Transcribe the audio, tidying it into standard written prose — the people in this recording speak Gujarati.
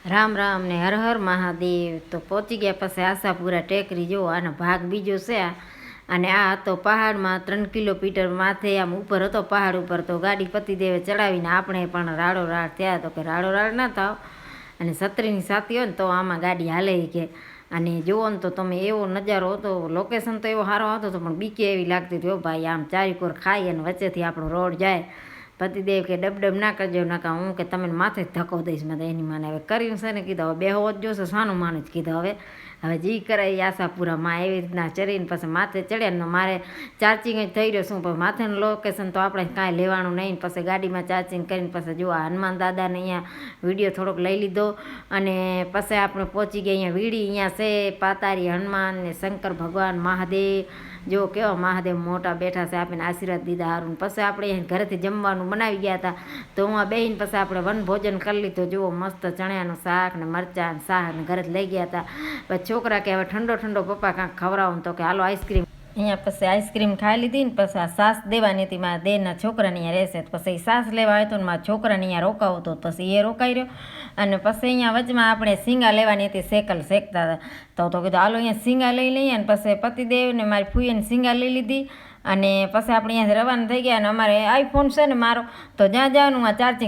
રામ રામ ને હર હર મહાદેવ। તો પહોંચી ગયા પછી આશાપુરા ટેકરી જો આનો ભાગ બીજો છે અને આ હતો પહાડમાં 3 કિલોમીટર માથે આમ ઉપર હતો પહાડ ઉપર। તો ગાડી પતિદેવે ચડાવીને આપણે પણ રાડો રાડ થયા। તો કે રાડો રાડ ના થાવ અને છત્રીની સાથી હોય ને તો આમાં ગાડી હાલે કે। અને જુઓ ને તો તમે એવો નજારો હતો, લોકેશન તો એવો સારો હતો તો પણ બીકે એવી લાગતી હતી હો ભાઈ। આમ ચારીકોર ખાઈ અને વચ્ચેથી આપણો રોડ જાય। પતિદેવ કે ડબ ના કરજો નાકા, હું કે તમે માથે જ ધક્કો દઈશ મેં એની માને। હવે કર્યું છે ને કીધું હવે બેહવો જ જોશે, સાનું માનું જ કીધું હવે જી કરાય આશાપુરામાં એવી રીતના ચડીને પછી માથે ચડ્યા ને મારે ચાર્જિંગ જ થઈ રહ્યો શું, પણ માથેનું લોકેશન તો આપણે કાંઈ લેવાનું નહીં। પછી ગાડીમાં ચાર્જિંગ કરીને પછી જો હનુમાન દાદાને અહીંયા વિડીયો થોડોક લઈ લીધો અને પછી આપણે પહોંચી ગયા અહીંયા વીડી, અહીંયા છે પાતારી હનુમાન ને શંકર ભગવાન મહાદેવ। જો કેવા મહાદેવ મોટા બેઠા છે, આપીને આશીર્વાદ દીધા સારું। પછી આપણે અહીં ઘરેથી જમવાનું બનાવી ગયા હતા તો હું આ બેહીને પછી આપણે વન ભોજન કરી લીધું। જુઓ મસ્ત ચણ્યાનું શાક ને મરચાં શાક ને ઘરે લઈ ગયા હતા। પછી છોકરા કે હવે ઠંડો ઠંડો પપ્પા કાંઈક ખવડાવું, તો કે હાલો આઈસ્ક્રીમ। અહીંયા પછી આઈસ્ક્રીમ ખાઈ લીધી ને પછી આ સાસ દેવાની હતી મારા દેરના છોકરાને અહીંયા રહેશે। પછી સાસ લેવા આવ્યો હતો ને મારા છોકરાને અહીંયા રોકાવતો, પછી એ રોકાઈ રહ્યો। અને પછી અહીંયા વચમાં આપણે સિંગા લેવાની હતી, સેકલ શેકતા હતા તો કીધું હાલો અહીંયા સિંગા લઈ લઈએ ને પછી પતિદેવ ને મારી ફૂઈને સિંગા લઈ લીધી। અને પછી આપણે અહીંયા રવાના થઈ ગયા અને અમારે આઈફોન છે ને મારો, તો જ્યાં જવાનું આ ચાર્જિંગ